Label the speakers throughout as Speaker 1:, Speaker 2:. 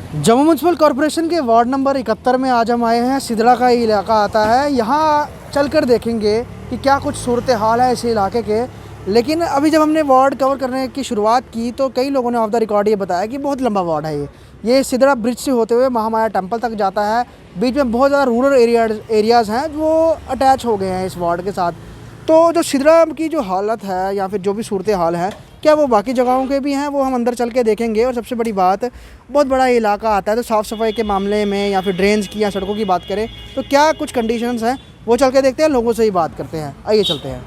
Speaker 1: Jammu municipal corporation के ward number 71 में आज हम आए हैं। सिदड़ा का ये इलाका आता है। यहाँ चलकर देखेंगे कि क्या कुछ सूरत हाल है इस इलाके के। लेकिन अभी जब हमने वार्ड कवर करने की शुरुआत की तो कई लोगों ने ऑफ द रिकॉर्ड ये बताया कि बहुत लंबा वार्ड है ये सिदड़ा ब्रिज से होते हुए महामाया टेम्पल तक जाता है। बीच में बहुत ज़्यादा रूरल एरियाज़ हैं जो अटैच हो गए हैं इस वार्ड के साथ। तो जो सिदड़ा की जो हालत है या फिर जो भी सूरत हाल है, क्या वो बाकी जगहों के भी हैं, वो हम अंदर चल के देखेंगे। और सबसे बड़ी बात, बहुत बड़ा ये इलाका आता है तो साफ़ सफाई के मामले में या फिर ड्रेन्स की या सड़कों की बात करें तो क्या कुछ कंडीशंस हैं वो चल के देखते हैं, लोगों से ही बात करते हैं। आइए चलते हैं।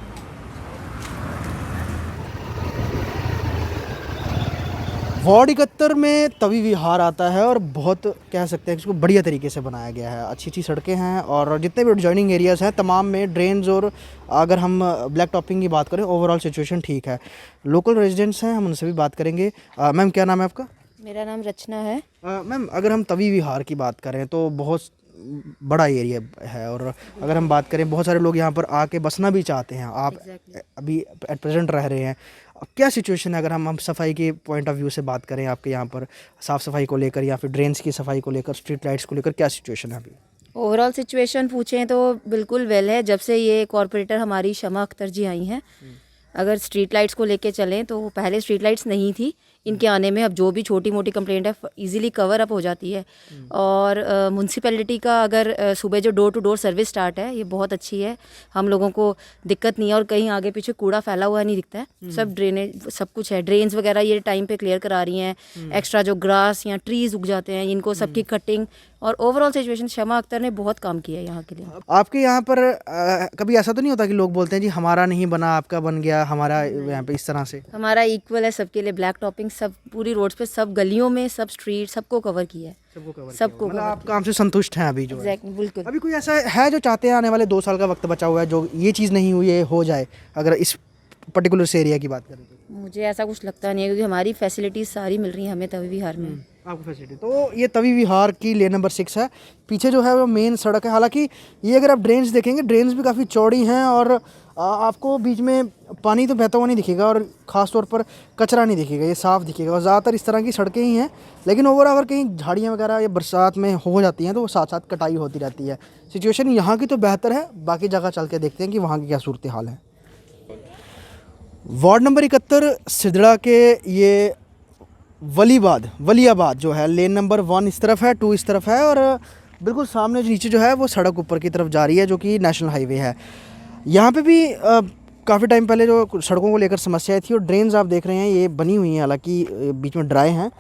Speaker 1: वार्ड 71 में तवी विहार आता है और बहुत कह सकते हैं इसको बढ़िया तरीके से बनाया गया है। अच्छी अच्छी सड़कें हैं और जितने भी एडजॉइनिंग एरियाज़ हैं तमाम में ड्रेन्स। और अगर हम ब्लैक टॉपिंग की बात करें, ओवरऑल सिचुएशन ठीक है। लोकल रेजिडेंट्स हैं, हम उनसे भी बात करेंगे। मैम, क्या नाम है आपका?
Speaker 2: मेरा नाम रचना है।
Speaker 1: मैम, अगर हम तवी विहार की बात करें तो बहुत बड़ा एरिया है और अगर हम बात करें बहुत सारे लोग यहाँ पर आके बसना भी चाहते हैं। आप अभी एट प्रेजेंट रह रहे हैं, क्या सिचुएशन है? अगर हम सफाई के पॉइंट ऑफ व्यू से बात करें, आपके यहाँ पर साफ़ सफाई को लेकर या फिर ड्रेन्स की सफाई को लेकर, स्ट्रीट लाइट्स को लेकर क्या सिचुएशन है अभी?
Speaker 2: ओवरऑल सिचुएशन पूछें तो बिल्कुल वेल है। जब से ये कॉरपोरेटर हमारी शमा अख्तर जी आई हैं, अगर स्ट्रीट लाइट्स को लेके चलें तो पहले स्ट्रीट लाइट्स नहीं थी। इनके आने में अब जो भी छोटी मोटी कंप्लेंट है इजीली कवर अप हो जाती है। और म्यूनसिपैलिटी का अगर सुबह जो door to door service start है ये बहुत अच्छी है। हम लोगों को दिक्कत नहीं है और कहीं आगे पीछे कूड़ा फैला हुआ नहीं दिखता है। सब ड्रेनेज सब कुछ है, ड्रेन्स वगैरह ये टाइम पे क्लियर करा रही हैं। एक्स्ट्रा जो ग्रास या ट्रीज उग जाते हैं इनको सबकी कटिंग और ओवरऑल सिचुएशन शमा अख्तर ने बहुत काम किया है यहाँ के लिए।
Speaker 1: आपके यहाँ पर कभी ऐसा तो नहीं होता कि लोग बोलते हैं जी हमारा नहीं बना, आपका बन गया, हमारा यहाँ पे इस तरह से?
Speaker 2: हमारा इक्वल है सबके लिए। ब्लैक टॉपिंग सब पूरी रोड्स पे, सब गलियों में, सब स्ट्रीट, सबको कवर किया है। सबको
Speaker 1: मतलब आप काम से संतुष्ट हैं अभी जो है?
Speaker 2: एग्जैक्टली, बिल्कुल।
Speaker 1: अभी कोई ऐसा है जो चाहते हैं आने वाले 2 साल का वक्त बचा हुआ है जो ये चीज़ नहीं हुई है हो जाए, अगर इस पर्टिकुलर से एरिया की बात करें तो?
Speaker 2: मुझे ऐसा कुछ लगता नहीं है क्योंकि हमारी फैसिलिटीज सारी मिल रही हैं हमें तवी विहार में।
Speaker 1: आपको फैसिलिटी तो ये तवी विहार की लेन नंबर 6 है। पीछे जो है वो मेन सड़क है। हालांकि ये अगर आप ड्रेन्स देखेंगे, ड्रेन्स भी काफ़ी चौड़ी हैं और आपको बीच में पानी तो बहता हुआ नहीं दिखेगा और ख़ास तौर पर कचरा नहीं दिखेगा, ये साफ़ दिखेगा। और ज़्यादातर इस तरह की सड़कें ही हैं। लेकिन ओवर अगर कहीं झाड़ियाँ वगैरह या बरसात में हो जाती हैं तो वो साथ साथ कटाई होती रहती है। सिचुएशन यहाँ की तो बेहतर है, बाकी जगह चल के देखते हैं कि वहाँ की क्या सूरत हाल है। वार्ड नंबर 71 सिदड़ा के ये वलियाबाद जो है, लेन नंबर 1 इस तरफ है, 2 इस तरफ है और बिल्कुल सामने जो नीचे जो है वो सड़क ऊपर की तरफ जा रही है जो कि नेशनल हाईवे है। यहाँ पे भी काफ़ी टाइम पहले जो सड़कों को लेकर समस्याएं थी और ड्रेन्स आप देख रहे हैं ये बनी हुई हैं, हालांकि बीच में ड्राई हैं।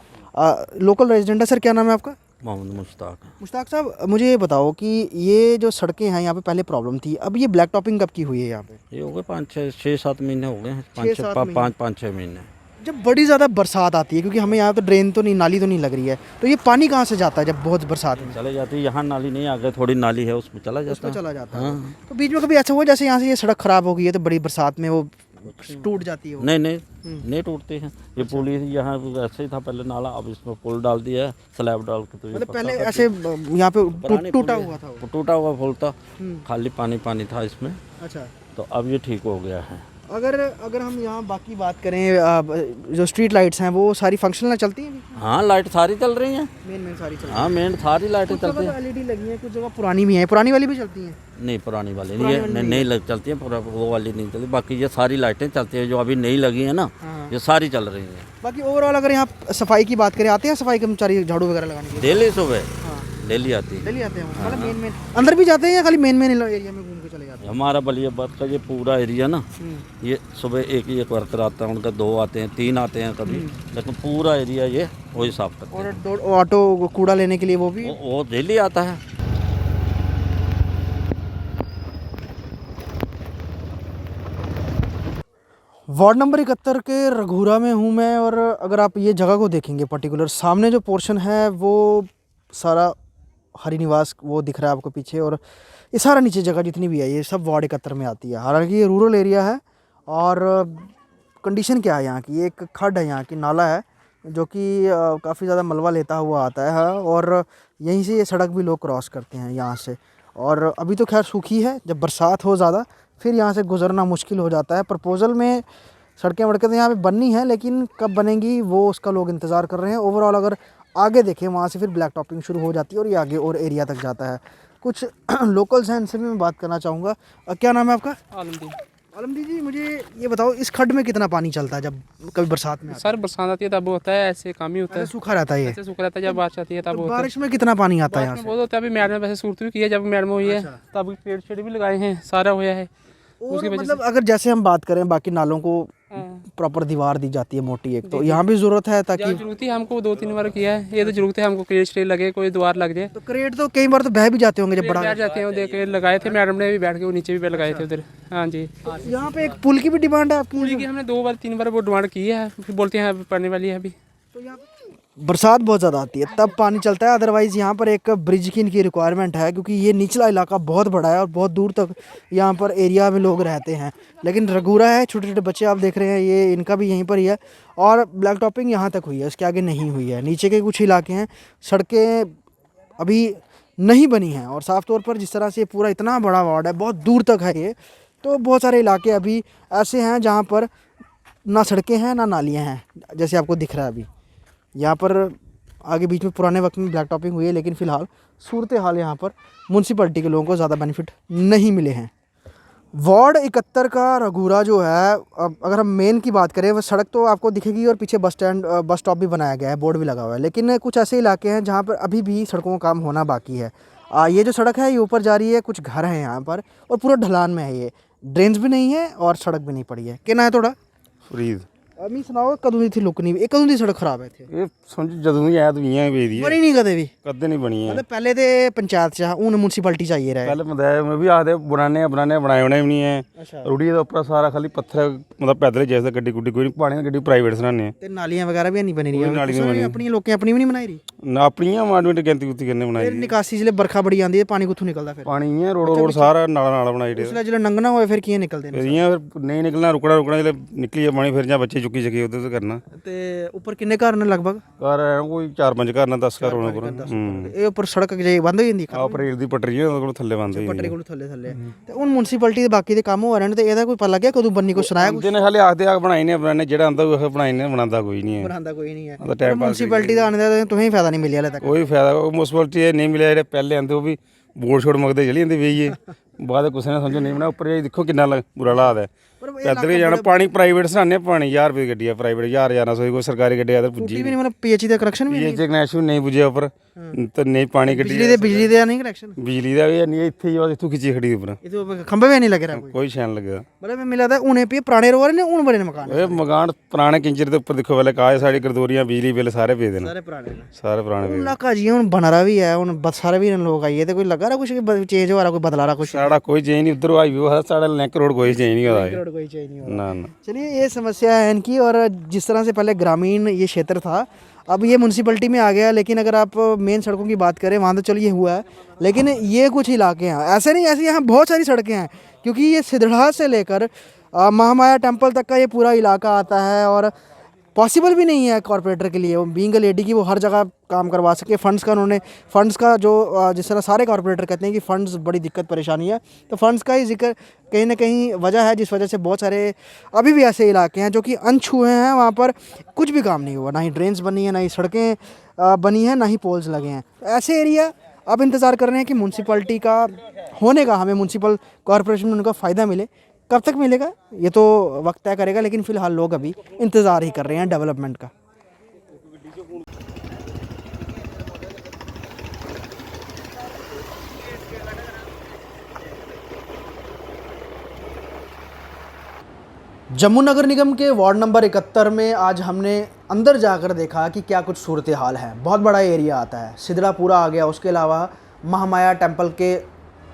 Speaker 1: लोकल रेजिडेंट है। सर, क्या नाम है आपका?
Speaker 3: मोहम्मद मुश्ताक।
Speaker 1: मुश्ताक साहब, मुझे ये बताओ कि ये जो सड़कें हैं यहाँ पे पहले प्रॉब्लम थी, अब ये ब्लैक टॉपिंग कब की हुई है यहाँ पे?
Speaker 3: ये हो गए 5-6-7 महीने हो गए हैं। 5-6 महीने।
Speaker 1: जब बड़ी ज़्यादा बरसात आती है, क्योंकि हमें यहाँ तो ड्रेन तो नहीं, नाली तो नहीं लग रही है, तो ये पानी कहाँ से जाता है जब बहुत बरसात में?
Speaker 3: चले जाती है, यहाँ नाली नहीं, आगे थोड़ी नाली है उसमें चला जाता है।
Speaker 1: चला जाता है।
Speaker 3: हाँ।
Speaker 1: तो बीच में कभी ऐसा हुआ जैसे यहाँ से ये सड़क खराब हो गई है तो बड़ी बरसात में वो टूट जाती है वो?
Speaker 3: नहीं टूटते हैं। ये पुल यहाँ ऐसे ही था पहले नाला, अब इसमें पुल डाल दिया है, स्लैब डाल के। तो ये
Speaker 1: मतलब पहले ऐसे यहाँ पे टूटा हुआ था वो?
Speaker 3: टूटा हुआ पुल था, खाली पानी था इसमें।
Speaker 1: अच्छा।
Speaker 3: तो अब ये ठीक हो गया है।
Speaker 1: अगर हम यहाँ बाकी बात करें, जो स्ट्रीट लाइट्स हैं वो सारी फंक्शनल चलती हैं?
Speaker 3: हाँ, लाइट सारी चल रही हैं।
Speaker 1: मेन सारी चलती हैं?
Speaker 3: हाँ, मेन सारी लाइटें चलती हैं।
Speaker 1: एलईडी लगी हैं, कुछ जगह पुरानी भी हैं। पुरानी वाली भी चलती हैं?
Speaker 3: नहीं, पुरानी वाली नहीं चलती है, वो वाली नहीं चलती। बाकी ये सारी लाइटें चलती है जो अभी नई लगी है ना, ये सारी चल रही हैं।
Speaker 1: बाकी ओवरऑल अगर यहाँ सफाई की बात करें, आते हैं सफाई कर्मचारी झाड़ू वगैरह लगाने के लिए?
Speaker 3: डेली सुबह डेली आती है।
Speaker 1: डेली आते हैं? मतलब मेन अंदर भी जाते हैं या खाली मेन एरिया में घूम के चले जाते हैं?
Speaker 3: हमारा वलियाबाद का ये पूरा एरिया ना, ये सुबह एक वर्कर आता है, उनका 2 आते हैं, 3 आते हैं कभी, लेकिन पूरा एरिया ये वही साफ करते हैं।
Speaker 1: और ऑटो कूड़ा लेने के लिए वो भी
Speaker 3: वो डेली आता है।
Speaker 1: वार्ड नंबर 71 के रघुरा में हूँ मैं। और अगर आप ये जगह को देखेंगे पर्टिकुलर, सामने जो पोर्शन है वो सारा हरि निवास वो दिख रहा है आपको पीछे, और ये सारा नीचे जगह जितनी भी है ये सब वार्ड 71 में आती है। हालांकि ये रूरल एरिया है और कंडीशन क्या है यहाँ की, एक खड्ड है यहाँ की, नाला है जो कि काफ़ी ज़्यादा मलबा लेता हुआ आता है और यहीं से ये सड़क भी लोग क्रॉस करते हैं यहाँ से। और अभी तो खैर सूखी है, जब बरसात हो ज़्यादा फिर यहाँ से गुजरना मुश्किल हो जाता है। प्रपोज़ल में सड़कें वड़कें तो यहाँ पे बननी है, लेकिन कब बनेंगी वो उसका लोग इंतज़ार कर रहे हैं। ओवरऑल अगर आगे देखें वहाँ से फिर ब्लैक टॉपिंग शुरू हो जाती है और ये आगे और एरिया तक जाता है। कुछ लोकल्स हैं, इनसे भी मैं बात करना चाहूँगा। क्या नाम है आपका?
Speaker 4: आलमदीन।
Speaker 1: आलमदीन जी, मुझे ये बताओ इस खड्ड में कितना पानी चलता है जब कभी बरसात में आता
Speaker 4: सर बरसात आती है तब होता है, ऐसे कम ही होता
Speaker 1: है?
Speaker 4: है,
Speaker 1: सूखा रहता है ये?
Speaker 4: ऐसे सूख रहता है। जब बारिश आती है तब
Speaker 1: तो
Speaker 4: होता है।
Speaker 1: बारिश में कितना पानी आता है यहाँ
Speaker 4: बारिश
Speaker 1: से?
Speaker 4: में बहुत होता है। अभी मैडम ने वैसे सूरत भी की है, जब मैडम हुई है तब पेड़ शेड़ भी लगाए हैं, सारा हुआ है
Speaker 1: और
Speaker 4: उसकी वजह
Speaker 1: मतलब अगर जैसे हम बात करें बाकी नालों को
Speaker 4: हाँ।
Speaker 1: प्रॉपर दीवार दी जाती है मोटी एक, तो यहाँ भी ज़रूरत है ताकि
Speaker 4: जरूरत है हमको 2-3 बार किया है, ये तो जरूरत है हमको, क्रेट स्टे लगे, कोई द्वार लग जाए।
Speaker 1: तो क्रेट तो कई बार तो बह भी जाते होंगे जब बड़ा
Speaker 4: बैठ जाते हैं, वो देख के लगाए थे मैडम ने भी, बैठ के वो नीचे भी लगाए थे उधर। हाँ जी।
Speaker 1: यहाँ पे एक पुल की भी डिमांड है आपकी?
Speaker 4: पुल की हमने 2-3 बार वो डिमांड की है, फिर बोलते हैं पड़ने वाली है अभी।
Speaker 1: तो यहाँ बरसात बहुत ज़्यादा आती है तब पानी चलता है, अदरवाइज़ यहाँ पर एक ब्रिज की इनकी रिक्वायरमेंट है क्योंकि ये निचला इलाका बहुत बड़ा है और बहुत दूर तक यहाँ पर एरिया में लोग रहते हैं। लेकिन रघुरा है, छोटे छोटे बच्चे आप देख रहे हैं, ये इनका भी यहीं पर ही है और ब्लैक टॉपिंग यहाँ तक हुई है, उसके आगे नहीं हुई है। नीचे के कुछ इलाके हैं, सड़कें अभी नहीं बनी हैं और साफ़ तौर पर जिस तरह से पूरा इतना बड़ा वार्ड है, बहुत दूर तक है ये, तो बहुत सारे इलाके अभी ऐसे हैं जहाँ पर ना सड़कें हैं ना नालियाँ हैं, जैसे आपको दिख रहा है अभी। यहाँ पर आगे बीच में पुराने वक्त में ब्लैक टॉपिंग हुई है, लेकिन फ़िलहाल सूरत हाल यहाँ पर म्यूनसिपलिटी के लोगों को ज़्यादा बेनिफिट नहीं मिले हैं। वार्ड 71 का रघुरा जो है, अब अगर हम मेन की बात करें, वह सड़क तो आपको दिखेगी और पीछे बस स्टॉप भी बनाया गया है, बोर्ड भी लगा हुआ है, लेकिन कुछ ऐसे इलाके हैं जहाँ पर अभी भी सड़कों का काम होना बाकी है। ये जो सड़क है ये ऊपर जा रही है, कुछ घर हैं यहाँ पर और पूरा ढलान में है, ये ड्रेन्स भी नहीं है और सड़क भी नहीं पड़ी है। कहना है थोड़ा
Speaker 5: फरीद
Speaker 1: अमी सुनाओ कदों दी थी लुक नहीं, ये कदों दी सड़क खराब है इत्थे?
Speaker 5: ਇਹ ਸਮਝ ਜਦੋਂ ਹੀ ਆਇਆ ਤੂੰ ਇਆਂ ਹੀ ਵੇਖਦੀ
Speaker 1: बनी नहीं कदे भी?
Speaker 5: ਕਦੇ ਨਹੀਂ ਬਣੀ ਹੈ
Speaker 1: मतलब पहले तो पंचायत च हूँ म्यूनसिपलिटी चाहिए रहा है।
Speaker 5: ਪਹਿਲੇ ਮਦਾਇਆ ਮੈਂ ਵੀ ਆਖਦੇ ਬਣਾਣੇ ਬਣਾਏ ਹੋਣੇ ਵੀ ਨਹੀਂ ਹੈ
Speaker 1: अच्छा।
Speaker 5: ਰੂੜੀ ਦਾ ਉੱਪਰ ਸਾਰਾ ਖਾਲੀ ਪੱਥਰ ਮਤਲਬ ਪੈਦਲ ਜੈਸਾ ਗੱਡੀ ਗੁੱਡੀ ਕੋਈ ਨਹੀਂ ਪਾਣੀ ਦੀ ਗੱਡੀ ਪ੍ਰਾਈਵੇਟ ਸਰਾਣੇ ਆ
Speaker 1: ते नालियां वगैरह भी नहीं बनी रही
Speaker 5: कोई नालियां बनी।
Speaker 1: अपनी लोकें अपनी भी नहीं बनाई रही।
Speaker 5: ਨਾ ਆਪਣੀਆਂ ਮਾਡਮੈਂਟ ਗਿਣਤੀ ਕੁੱਤੀ ਕਰਨੇ
Speaker 1: फिर
Speaker 5: ਬਣਾਈ
Speaker 1: निकासी जिले बरखा बड़ी आंदी है पानी कुत्थों निकलदा फिर?
Speaker 5: ਪਾਣੀ ਇਆਂ ਰੋਡ ਸਾਰਾ ਨਾਲਾ ਨਾਲਾ ਬਣਾਈ ਦੇ
Speaker 1: उसले जिले नंगना होए फिर किए निकलदे ने?
Speaker 5: ਇਆਂ ਫਿਰ ਨਹੀਂ ਨਿਕਲਣਾ ਰੁਕਣਾ ਜਿਹੜੇ ਨਿਕਲੀ ਆ ਪਾਣੀ ਫਿਰ ਜਾਂ ਬੱਚੇ ਚੁੱਕੀ ਚੱਕੀ ਉਧਰ ਤੋਂ ਕਰਨਾ
Speaker 1: ते ऊपर किन्ने घर ने लगभग?
Speaker 5: ਘਰ ਆਇਆ ਕੋਈ 4-5 ਘਰ ਨਾ 10 ਘਰ ਹੋਣਾ ਪਰ
Speaker 1: ये ऊपर सड़क जे बंद हो जांदी
Speaker 5: ਆ ਰੇਲ ਦੀ ਪਟਰੀ ਹੈ ਉਹਦੇ ਕੋਲ ਥੱਲੇ ਬੰਦ ਹੋਈ
Speaker 1: पटरी कोल थल्ले थल्ले ते हुन म्यूनसिपलिटी दे बाकी दे काम हो रहे ने ते एदा कोई पता लग्या कदों बननी, कोई सुनाया कुछ?
Speaker 5: ਜਿਹਨੇ ਹਾਲੇ ਆਖਦੇ ਆ ਬਣਾਈ ਨੇ ਬਣਾਣੇ ਜਿਹੜਾ ਆਂਦਾ ਉਹ ਬਣਾਈ ਨੇ ਬਣਾਉਂਦਾ ਕੋਈ ਨਹੀਂ ਹੈ
Speaker 1: बनांदा कोई नहीं है।
Speaker 5: ਉਹਦਾ ਟਾਈਮ ਪਾਸ
Speaker 1: म्यूनसिपलिटी दा आने दा तुहें फायदा नहीं मिलिया हले तक?
Speaker 5: ਕੋਈ ਫਾਇਦਾ ਉਹ ਮੁਸਪਲਟੀ ਇਹ ਨਹੀਂ ਮਿਲਿਆ ਜਿਹੜੇ ਪਹਿਲੇ ਆਂਦੇ ਉਹ ਵੀ ਬੋਰਡ ਛੋੜ ਮੰਗਦੇ ਚਲੀ ਜਾਂਦੇ ਵੇਈਏ ਬਾਅਦ ਕਿਸੇ ਨੇ ਸਮਝੋ ਨਹੀਂ ਬਣਾ ਉੱਪਰ ਜਾਈ ਦੇਖੋ ਕਿੰਨਾ ਬੁਰਾ ਹਾਲਾਤ ਹੈ
Speaker 1: पर
Speaker 5: ਪੈਦਲ ਹੀ ਜਾਣਾ ਪਾਣੀ ਪ੍ਰਾਈਵੇਟ ਸਰਾਣੇ ਪਾਣੀ 1000 ਰੁਪਏ ਦੀ ਗੱਡੀ ਆ ਪ੍ਰਾਈਵੇਟ 1100 ਕੋਈ ਸਰਕਾਰੀ ਗੱਡੀ ਆ ਤਾਂ ਪੁੱਜੀ
Speaker 1: भी नहीं, मतलब पीएचई ਦਾ कनेक्शन भी
Speaker 5: ਇਹ ਕਨੈਕਸ਼ਨ ਨਹੀਂ ਪੁੱਜਿਆ ਉੱਪਰ ਤੇ ਨਹੀਂ ਪਾਣੀ ਗੱਡੀ
Speaker 1: बिजली दे नहीं कनेक्शन?
Speaker 5: ਬਿਜਲੀ ਦਾ ਵੀ ਨਹੀਂ ਇੱਥੇ ਹੀ ਆ ਇੱਥੋਂ ਖਿੱਚੀ ਖੜੀ ਉੱਪਰ
Speaker 1: ये तो खंबे भी नहीं लग रहा कोई?
Speaker 5: ਕੋਈ ਸ਼ੈਨ ਲੱਗਾ
Speaker 1: मतलब मैं मिला था उन्हें पे पुराने रोड ने उन बने मकान
Speaker 5: ਇਹ ਮਕਾਨ ਪੁਰਾਣੇ ਕਿੰਚਰ ਦੇ ਉੱਪਰ ਦੇਖੋ ਪਹਿਲੇ ਕਾਏ ਸਾਡੀ ਗਰਦੋਰੀਆਂ ਬਿਜਲੀ ਬਿੱਲ ਸਾਰੇ ਪੇ ਦੇਣ
Speaker 1: सारे पुराने ने।
Speaker 5: ਸਾਰੇ ਪੁਰਾਣੇ ਪੇ
Speaker 1: इलाका जी हुन बना रहा भी है, हुन बस सारे भी लोग आइए तो कोई लगा रहा कुछ चेंज हो रहा, कोई बदला रहा कुछ?
Speaker 5: ਸਾਡਾ ਕੋਈ ਚੇਂਜ ਨਹੀਂ ਉਧਰ ਹਾਈਵੇ ਹੈ ਸਾਡਾ ਲਿੰਕ ਰੋਡ ਕੋਈ ਚੇਂਜ नहीं होता है
Speaker 1: रोड कोई चेंज नहीं हो रहा।
Speaker 5: ना ना
Speaker 1: चलिए ये समस्या है इनकी। और जिस तरह से पहले ग्रामीण ये क्षेत्र था, अब ये म्यूनसिपलिटी में आ गया, लेकिन अगर आप मेन सड़कों की बात करें वहाँ तो चलिए हुआ है, लेकिन ये कुछ इलाके हैं ऐसे नहीं, ऐसे यहाँ बहुत सारी सड़कें हैं क्योंकि ये सिधड़ा से लेकर महामाया टेम्पल तक का ये पूरा इलाका आता है और पॉसिबल भी नहीं है कॉरपोरेटर के लिए, वो बीइंग अ लेडी की वो हर जगह काम करवा सके। फंड्स का जो जिस तरह सारे कॉरपोरेटर कहते हैं कि फ़ंड्स बड़ी दिक्कत परेशानी है, तो फंड्स का ही जिक्र कहीं ना कहीं वजह है जिस वजह से बहुत सारे अभी भी ऐसे इलाके हैं जो कि अनछुए हैं, वहाँ पर कुछ भी काम नहीं हुआ, ना ही ड्रेन्स बनी है, ना ही सड़कें बनी हैं, ना ही पोल्स लगे हैं। ऐसे एरिया अब इंतज़ार कर रहे हैं कि म्यूनसिपलिटी का होने का, हमें म्यूनसिपल कॉरपोरेशन में उनका फ़ायदा मिले। कब तक मिलेगा ये तो वक्त तय करेगा, लेकिन फ़िलहाल लोग अभी इंतज़ार ही कर रहे हैं डेवलपमेंट का। जम्मू नगर निगम के वार्ड नंबर 71 में आज हमने अंदर जाकर देखा कि क्या कुछ सूरत हाल है। बहुत बड़ा एरिया आता है, सिदड़ा पूरा आ गया, उसके अलावा महामाया टेम्पल के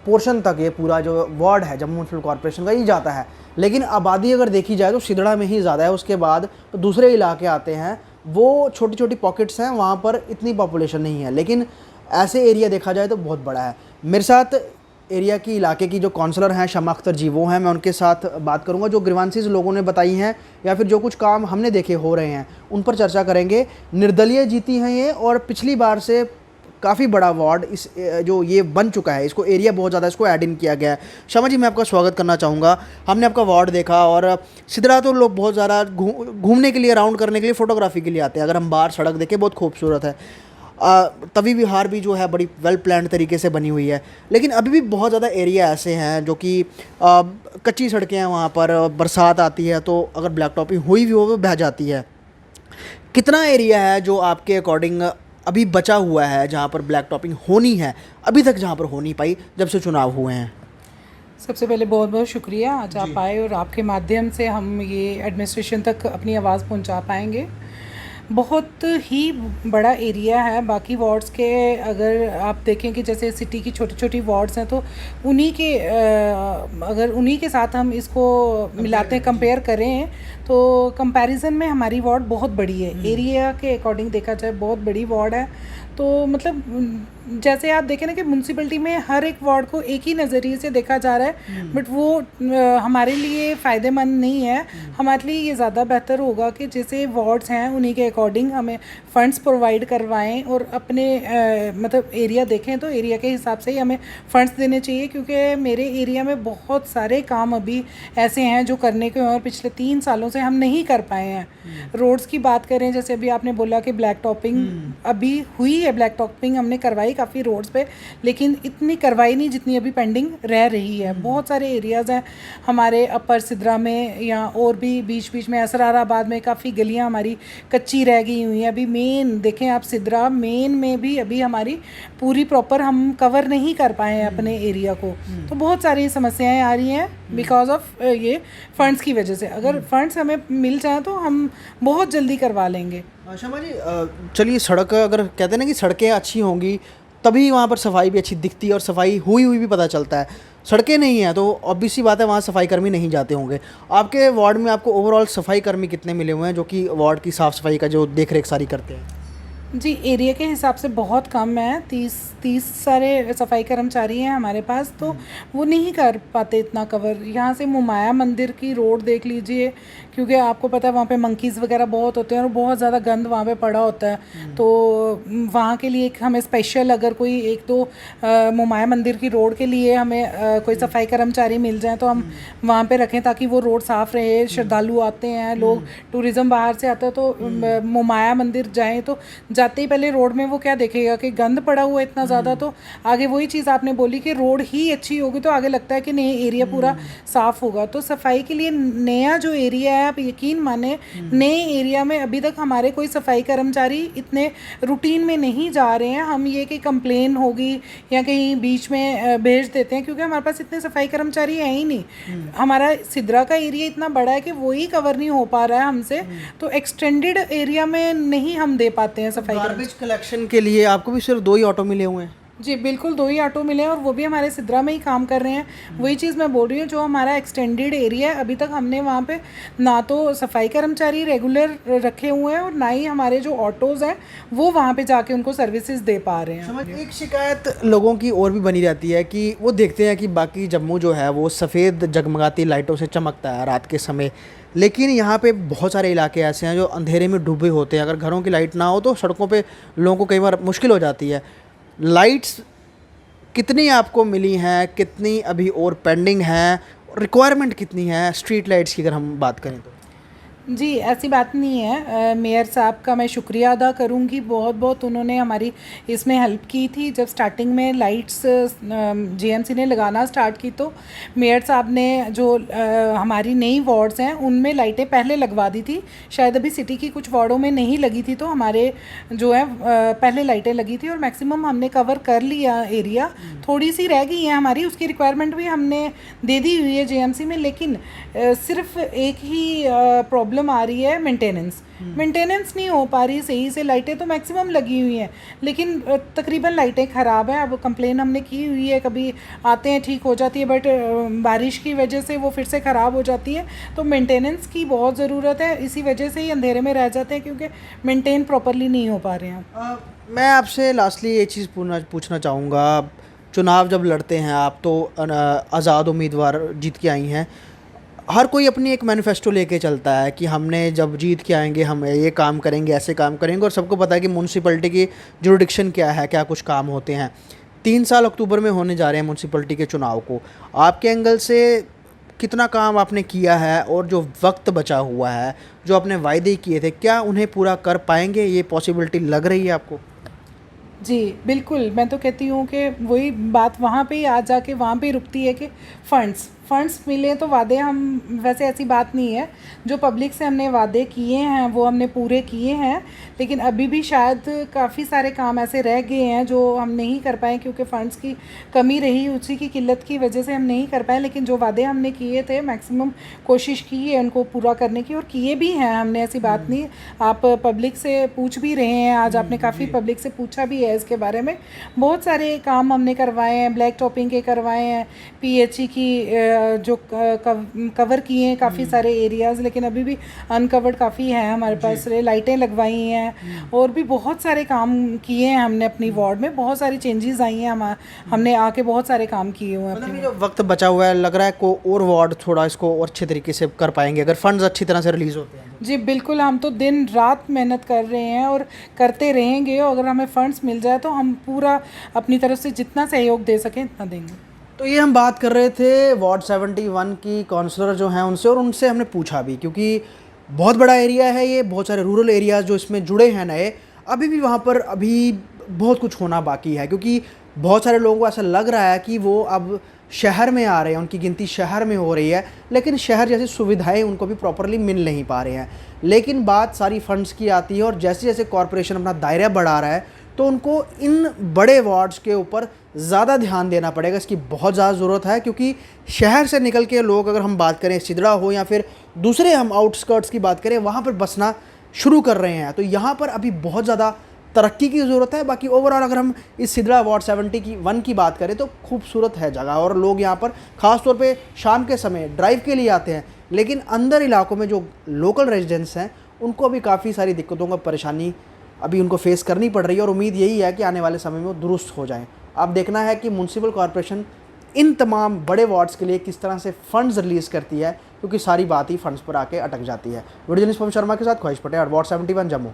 Speaker 1: पोर्शन तक ये पूरा जो वार्ड है जम्मू म्यूनसिपल कॉर्पोरेशन का ये जाता है। लेकिन आबादी अगर देखी जाए तो सिदड़ा में ही ज़्यादा है, उसके बाद तो दूसरे इलाके आते हैं, वो छोटी छोटी पॉकेट्स हैं, वहाँ पर इतनी पॉपुलेशन नहीं है, लेकिन ऐसे एरिया देखा जाए तो बहुत बड़ा है। मेरे साथ एरिया की इलाके की जो काउंसलर हैं शमा अख्तर जी, वो हैं, मैं उनके साथ बात करूंगा। जो ग्रीवांसीज लोगों ने बताई हैं या फिर जो कुछ काम हमने देखे हो रहे हैं उन पर चर्चा करेंगे। निर्दलीय जीती हैं ये और पिछली बार से काफ़ी बड़ा वार्ड इस जो ये बन चुका है, इसको एरिया बहुत ज़्यादा इसको ऐड इन किया गया है। शर्मा जी, मैं आपका स्वागत करना चाहूँगा। हमने आपका वार्ड देखा और सिदरा तो लोग बहुत ज़्यादा घूमने के लिए, राउंड करने के लिए, फ़ोटोग्राफी के लिए आते हैं। अगर हम बाहर सड़क देखें बहुत खूबसूरत है। तवी विहार भी जो है बड़ी वेल प्लान्ड तरीके से बनी हुई है, लेकिन अभी भी बहुत ज़्यादा एरिया ऐसे हैं जो कि कच्ची सड़कें हैं, वहाँ पर बरसात आती है तो अगर ब्लैक टॉपिंग हुई भी हो वो बह जाती है। कितना एरिया है जो आपके अकॉर्डिंग अभी बचा हुआ है जहाँ पर ब्लैक टॉपिंग होनी है, अभी तक जहाँ पर हो नहीं पाई जब से चुनाव हुए हैं?
Speaker 6: सबसे पहले बहुत बहुत शुक्रिया, आज आप आए और आपके माध्यम से हम ये एडमिनिस्ट्रेशन तक अपनी आवाज़ पहुंचा पाएंगे। बहुत ही बड़ा एरिया है। बाकी वार्ड्स के अगर आप देखें कि जैसे सिटी की छोटी छोटी वार्ड्स हैं तो उन्हीं के अगर उन्हीं के साथ हम इसको मिलाते हैं, कंपेयर करें तो कंपैरिजन में हमारी वार्ड बहुत बड़ी है। एरिया के अकॉर्डिंग देखा जाए बहुत बड़ी वार्ड है। तो मतलब जैसे आप देखें ना कि म्यूनसिपैलिटी में हर एक वार्ड को एक ही नज़रिए से देखा जा रहा है, बट वो हमारे लिए फ़ायदेमंद नहीं है। हमारे लिए ये ज़्यादा बेहतर होगा कि जैसे वार्ड्स हैं उन्हीं के अकॉर्डिंग हमें फ़ंड्स प्रोवाइड करवाएं और अपने मतलब एरिया देखें तो एरिया के हिसाब से ही हमें फ़ंड्स देने चाहिए, क्योंकि मेरे एरिया में बहुत सारे काम अभी ऐसे हैं जो करने के और पिछले 3 सालों से हम नहीं कर पाए हैं। रोड्स की बात करें, जैसे अभी आपने बोला कि ब्लैक टॉपिंग अभी हुई है, ब्लैक टॉपिंग हमने करवाई काफ़ी रोड्स पे, लेकिन इतनी करवाई नहीं जितनी अभी पेंडिंग रह रही है। बहुत सारे एरियाज़ हैं हमारे अपर सिदरा में या और भी बीच बीच में असराराबाद में काफ़ी गलियां हमारी कच्ची रह गई हुई हैं। अभी मेन देखें आप, सिदरा मेन में भी अभी हमारी पूरी प्रॉपर हम कवर नहीं कर पाए हैं अपने एरिया को। तो बहुत सारी समस्याएं आ रही हैं बिकॉज ऑफ ये फंड्स की वजह से। अगर फंड्स हमें मिल जाए तो हम बहुत जल्दी करवा लेंगे।
Speaker 1: शर्मा जी, चलिए सड़क, अगर कहते हैं ना कि सड़कें अच्छी होंगी तभी वहाँ पर सफाई भी अच्छी दिखती है और सफाई हुई हुई भी पता चलता है। सड़कें नहीं हैं तो ऑब्वियस सी बात है वहाँ सफाई कर्मी नहीं जाते होंगे। आपके वार्ड में आपको ओवरऑल सफाई कर्मी कितने मिले हुए हैं जो कि वार्ड की साफ़ सफाई का जो देख रेख सारी करते हैं?
Speaker 6: जी, एरिया के हिसाब से बहुत कम है। 30 सारे सफाई कर्मचारी हैं हमारे पास, तो वो नहीं कर पाते इतना कवर। यहाँ से मुमाया मंदिर की रोड देख लीजिए, क्योंकि आपको पता है वहाँ पे मंकीज़ वगैरह बहुत होते हैं और बहुत ज़्यादा गंद वहाँ पे पड़ा होता है। तो वहाँ के लिए हमें स्पेशल अगर कोई 1-2 मुमाया मंदिर की रोड के लिए हमें कोई सफाई कर्मचारी मिल जाए तो हम वहाँ पे रखें ताकि वो रोड साफ़ रहे। श्रद्धालु आते हैं, लोग टूरिज़्म बाहर से आता है तो मुमाया मंदिर जाएँ तो जाते ही पहले रोड में वो क्या देखेगा कि गंद पड़ा हुआ है इतना ज़्यादा। तो आगे वही चीज़ आपने बोली कि रोड ही अच्छी होगी तो आगे लगता है कि नहीं एरिया पूरा साफ़ होगा। तो सफाई के लिए नया जो एरिया है, आप यकीन माने नए एरिया में अभी तक हमारे कोई सफाई कर्मचारी इतने रूटीन में नहीं जा रहे हैं। हम ये कि कंप्लेन होगी या कहीं बीच में भेज देते हैं, क्योंकि हमारे पास इतने सफाई कर्मचारी हैं ही नहीं। हमारा सिदरा का एरिया इतना बड़ा है कि वही कवर नहीं हो पा रहा है हमसे, तो एक्सटेंडेड एरिया में नहीं हम दे पाते हैं सफाई।
Speaker 1: गार्बेज कलेक्शन के लिए आपको भी सिर्फ 2 ही ऑटो मिले हुए हैं?
Speaker 6: जी बिल्कुल, 2 ही ऑटो मिले हैं और वो भी हमारे सिदरा में ही काम कर रहे हैं। वही चीज़ मैं बोल रही हूँ, जो हमारा एक्सटेंडेड एरिया है अभी तक हमने वहाँ पे ना तो सफाई कर्मचारी रेगुलर रखे हुए हैं और ना ही हमारे जो ऑटोज़ हैं वो वहाँ पे जाके उनको सर्विसेज दे पा रहे हैं।
Speaker 1: समझ, एक शिकायत लोगों की और भी बनी रहती है कि वो देखते हैं कि बाकी जम्मू जो है वो सफ़ेद जगमगाती लाइटों से चमकता है रात के समय, लेकिन यहाँ पे बहुत सारे इलाके ऐसे हैं जो अंधेरे में डूबे होते हैं। अगर घरों की लाइट ना हो तो सड़कों पे लोगों को कई बार मुश्किल हो जाती है। लाइट्स कितनी आपको मिली हैं, कितनी अभी और पेंडिंग हैं, रिक्वायरमेंट कितनी है स्ट्रीट लाइट्स की अगर हम बात करें तो?
Speaker 6: जी ऐसी बात नहीं है। मेयर साहब का मैं शुक्रिया अदा करूंगी, बहुत बहुत उन्होंने हमारी इसमें हेल्प की थी। जब स्टार्टिंग में लाइट्स जेएमसी ने लगाना स्टार्ट की तो मेयर साहब ने जो हमारी नई वार्ड्स हैं उनमें लाइटें पहले लगवा दी थी। शायद अभी सिटी की कुछ वार्डों में नहीं लगी थी, तो हमारे जो है पहले लाइटें लगी थी और मैक्सिमम हमने कवर कर लिया एरिया। थोड़ी सी रह गई है हमारी, उसकी रिक्वायरमेंट भी हमने दे दी हुई है जेएमसी में, लेकिन सिर्फ एक ही प्रॉब्लम आ रही है, मेंटेनेंस नहीं हो पा रही सही से। लाइटें तो मैक्सिमम लगी हुई हैं लेकिन तकरीबन लाइटें ख़राब हैं। अब कंप्लेन हमने की हुई है, कभी आते हैं ठीक हो जाती है, बट बारिश की वजह से वो फिर से ख़राब हो जाती है। तो मेंटेनेंस की बहुत ज़रूरत है, इसी वजह से ही अंधेरे में रह जाते हैं क्योंकि मेंटेन प्रॉपरली नहीं हो पा रहे हैं।
Speaker 1: मैं आपसे लास्टली ये चीज़ पूछना चाहूँगा, चुनाव जब लड़ते हैं आप तो आज़ाद उम्मीदवार जीत के आई हैं, हर कोई अपनी एक मैनिफेस्टो लेके चलता है कि हमने जब जीत के आएंगे हम ये काम करेंगे, ऐसे काम करेंगे, और सबको पता है कि म्यूनसिपैलिटी की जुरिडिक्शन क्या है, क्या कुछ काम होते हैं। 3 साल अक्टूबर में होने जा रहे हैं म्यूनसिपैलिटी के चुनाव को। आपके एंगल से कितना काम आपने किया है, और जो वक्त बचा हुआ है, जो आपने वायदे किए थे, क्या उन्हें पूरा कर पाएंगे? ये पॉसिबिलिटी लग रही है आपको?
Speaker 6: जी बिल्कुल, मैं तो कहती हूँ कि वही बात वहाँ पे ही आ जाके वहाँ पे ही रुकती है कि फंड्स मिले तो वादे हम, वैसे ऐसी बात नहीं है, जो पब्लिक से हमने वादे किए हैं वो हमने पूरे किए हैं, लेकिन अभी भी शायद काफ़ी सारे काम ऐसे रह गए हैं जो हम नहीं कर पाए क्योंकि फ़ंड्स की कमी रही, उसी की किल्लत की वजह से हम नहीं कर पाए। लेकिन जो वादे हमने किए थे मैक्सिमम कोशिश की है उनको पूरा करने की, और किए भी हैं हमने, ऐसी बात नहीं। आप पब्लिक से पूछ भी रहे हैं, आज आपने काफ़ी पब्लिक से पूछा भी है इसके बारे में। बहुत सारे काम हमने करवाए हैं, ब्लैक टॉपिंग के करवाए हैं, PHE की जो कवर किए हैं काफ़ी सारे एरियाज़, लेकिन अभी भी अनकवर्ड काफ़ी हैं हमारे पास। लाइटें लगवाई हैं और भी बहुत सारे काम किए हैं हमने अपनी वार्ड में। बहुत सारी चेंजेस आई हैं, हमने आके बहुत सारे काम किए हुए हैं।
Speaker 1: मतलब ये जो वक्त बचा हुआ है, लग रहा है को और वार्ड थोड़ा इसको और अच्छे तरीके से कर पाएंगे अगर फंड्स अच्छी तरह से रिलीज़ होते हैं।
Speaker 6: जी बिल्कुल, हम तो दिन रात मेहनत कर रहे हैं और करते रहेंगे, और अगर हमें फ़ंड्स मिल जाए तो हम पूरा अपनी तरफ से जितना सहयोग दे सकें इतना देंगे।
Speaker 1: तो ये हम बात कर रहे थे वार्ड 71 की काउंसलर जो हैं उनसे, और उनसे हमने पूछा भी, क्योंकि बहुत बड़ा एरिया है ये, बहुत सारे रूरल एरियाज़ जो इसमें जुड़े हैं नए, अभी भी वहाँ पर अभी बहुत कुछ होना बाकी है, क्योंकि बहुत सारे लोगों को ऐसा लग रहा है कि वो अब शहर में आ रहे हैं, उनकी गिनती शहर में हो रही है, लेकिन शहर जैसी सुविधाएं उनको भी प्रॉपरली मिल नहीं पा रहे हैं। लेकिन बात सारी फंड्स की आती है, और जैसे जैसे कॉरपोरेशन अपना दायरा बढ़ा रहा है तो उनको इन बड़े वार्ड्स के ऊपर ज़्यादा ध्यान देना पड़ेगा। इसकी बहुत ज़्यादा ज़रूरत है, क्योंकि शहर से निकल के लोग, अगर हम बात करें सिदड़ा हो या फिर दूसरे हम आउटस्कर्ट्स की बात करें, वहाँ पर बसना शुरू कर रहे हैं। तो यहाँ पर अभी बहुत ज़्यादा तरक्की की ज़रूरत है। बाकी ओवरऑल अगर हम इस सिदड़ा वार्ड 71 की बात करें तो खूबसूरत है जगह, और लोग यहाँ पर ख़ास तौर पे शाम के समय ड्राइव के लिए आते हैं। लेकिन अंदर इलाकों में जो लोकल रेजिडेंट्स हैं उनको अभी काफ़ी सारी दिक्कतों का परेशानी अभी उनको फेस करनी पड़ रही है, और उम्मीद यही है कि आने वाले समय में वो दुरुस्त हो जाएँ। अब देखना है कि म्यूनसिपल कॉरपोरेशन इन तमाम बड़े वार्ड्स के लिए किस तरह से फ़ंड्स रिलीज़ करती है, क्योंकि सारी बात ही फ़ंड्स पर आके अटक जाती है। वीडियो जर्नलिस्ट पवन शर्मा के साथ ख्वाहिश पटेल, वार्ड 71 जम्मू।